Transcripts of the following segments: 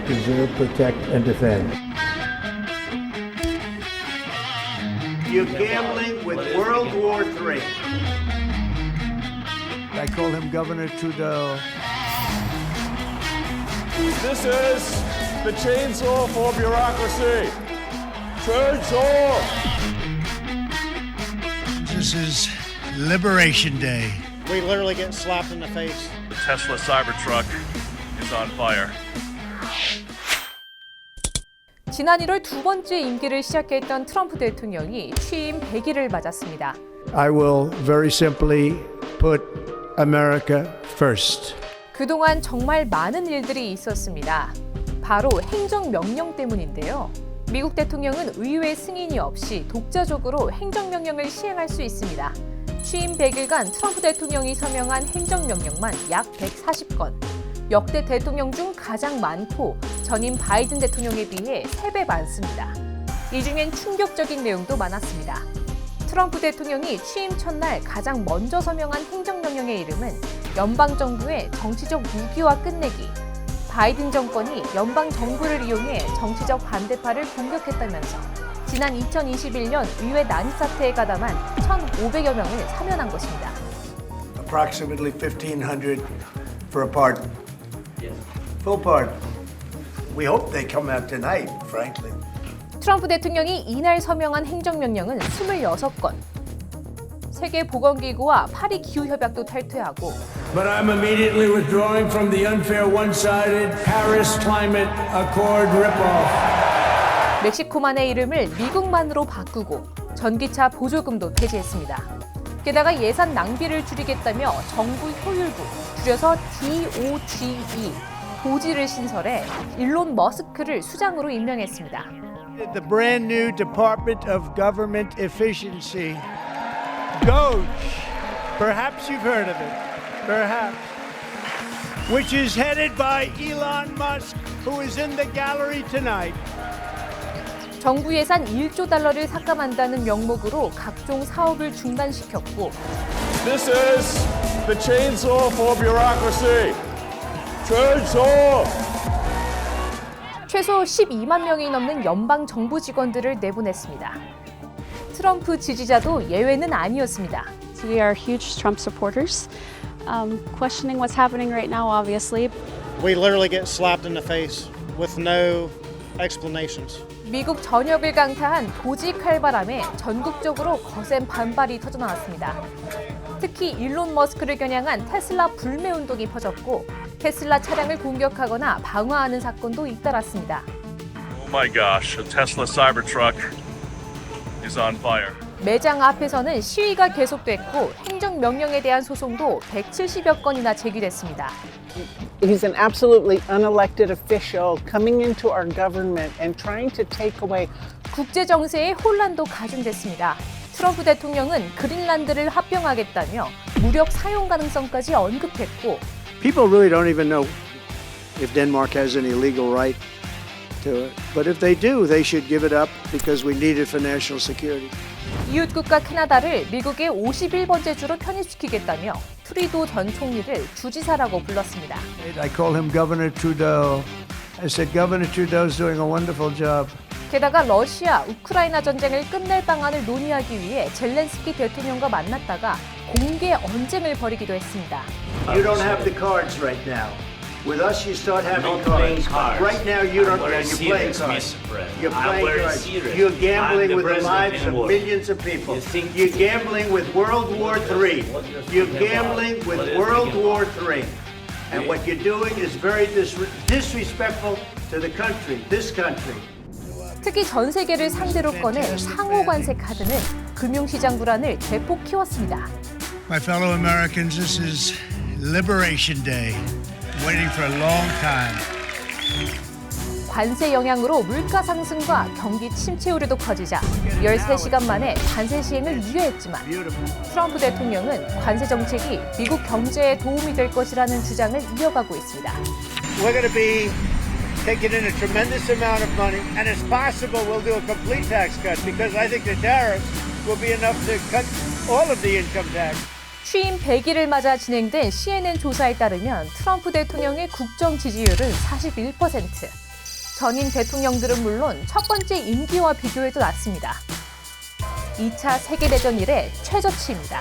preserve, protect, and defend. You're gambling with World War III. I call him Governor Trudeau. This is the chainsaw for bureaucracy. Chainsaw! This is Liberation Day. We literally get slapped in the face. The Tesla Cybertruck is on fire. 지난 1월 두 번째 임기를 시작했던 트럼프 대통령이 취임 100일을 맞았습니다. I will very simply put America first. 그동안 정말 많은 일들이 있었습니다. 바로 행정명령 때문인데요. 미국 대통령은 의회 승인이 없이 독자적으로 행정명령을 시행할 수 있습니다. 취임 100일간 트럼프 대통령이 서명한 행정명령만 약 140건. 역대 대통령 중 가장 많고 전임 바이든 대통령에 비해 3배 많습니다. 이 중엔 충격적인 내용도 많았습니다. 트럼프 대통령이 취임 첫날 가장 먼저 서명한 행정명령의 이름은 연방정부의 정치적 무기화 끝내기. 바이든 정권이 연방정부를 이용해 정치적 반대파를 공격했다면서 지난 2021년 의회 난입 사태에 가담한 1,500여 명을 사면한 것입니다. Approximately 1,500 for a pardon. Full pardon. We hope they come out tonight, frankly. 트럼프 대통령이 이날 서명한 행정명령은 26건. 세계보건기구와 파리 기후협약도 탈퇴하고 But I'm immediately withdrawing from the unfair one-sided Paris Climate Accord ripoff. 멕시코만의 이름을 미국만으로 바꾸고 전기차 보조금도 폐지했습니다. 게다가 예산 낭비를 줄이겠다며 정부 효율부, 줄여서 DOGE, 도지를 신설해 일론 머스크를 수장으로 임명했습니다. The brand new Department of Government Efficiency, DOGE. Perhaps you've heard of it. Perhaps. Which is headed by Elon Musk, who is in the gallery tonight. 정부 예산 1조 달러를 삭감한다는 명목으로 각종 사업을 중단시켰고 This is the chainsaw for bureaucracy. Chainsaw! 최소 12만 명이 넘는 연방 정부 직원들을 내보냈습니다. 트럼프 지지자도 예외는 아니었습니다. We are huge Trump supporters. Questioning what's happening right now, obviously. We literally get slapped in the face with no explanations. 미국 전역을 강타한 도지 칼바람에 전국적으로 거센 반발이 터져나왔습니다. 특히 일론 머스크를 겨냥한 테슬라 불매 운동이 퍼졌고 테슬라 차량을 공격하거나 방화하는 사건도 잇따랐습니다. Oh my gosh, the Tesla Cybertruck is on fire. 매장 앞에서는 시위가 계속됐고 행정명령에 대한 소송도 170여 건이나 제기됐습니다. He's an absolutely unelected official coming into our government and trying to take away. 국제 정세의 혼란도 가중됐습니다. 트럼프 대통령은 그린란드를 합병하겠다며 무력 사용 가능성까지 언급했고 People really don't even know if Denmark has any legal right to it. But if they do, they should give it up because we need it for national security. 이웃국가 캐나다를 미국의 51번째 주로 편입시키겠다며 트루도 전 총리를 주지사라고 불렀습니다. I call him Governor Trudeau. I said Governor Trudeau's doing a wonderful job. 게다가 러시아, 우크라이나 전쟁을 끝낼 방안을 논의하기 위해 젤렌스키 대통령과 만났다가 공개 언쟁을 벌이기도 했습니다. You don't have the cards right now. With us, you start having cards. Right now, you don't. You're playing cards. You're playing cards. You're gambling with the lives of millions of people. You're gambling with World War III. You're gambling with World War III. And what you're doing is very disrespectful to the country, this country. 특히 전 세계를 상대로 꺼낸 상호 관세 카드는 금융시장 불안을 대폭 키웠습니다. My fellow Americans, this is Liberation Day. Waiting for a long time. 관세 영향으로 물가 상승과 경기 침체 우려도 커지자 13시간 만에 관세 시행을 유예했지만 트럼프 대통령은 관세 정책이 미국 경제에 도움이 될 것이라는 주장을 이어가고 있습니다. We're going to be taking in a tremendous amount of money, and it's possible we'll do a complete tax cut because I think the tariffs will be enough to cut all of the income tax. 취임 100일을 맞아 진행된 CNN 조사에 따르면 트럼프 대통령의 국정 지지율은 41%, 전임 대통령들은 물론 첫 번째 임기와 비교해도 낮습니다. 2차 세계대전 이래 최저치입니다.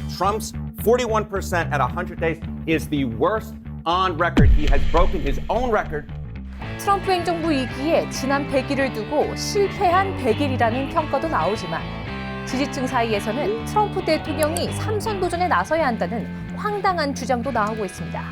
Trump's 41% at 100 days is the worst on record. He has broken his own record. 트럼프 행정부 2기에 지난 100일을 두고 실패한 100일이라는 평가도 나오지만 지지층 사이에서는 트럼프 대통령이 3선 도전에 나서야 한다는 황당한 주장도 나오고 있습니다.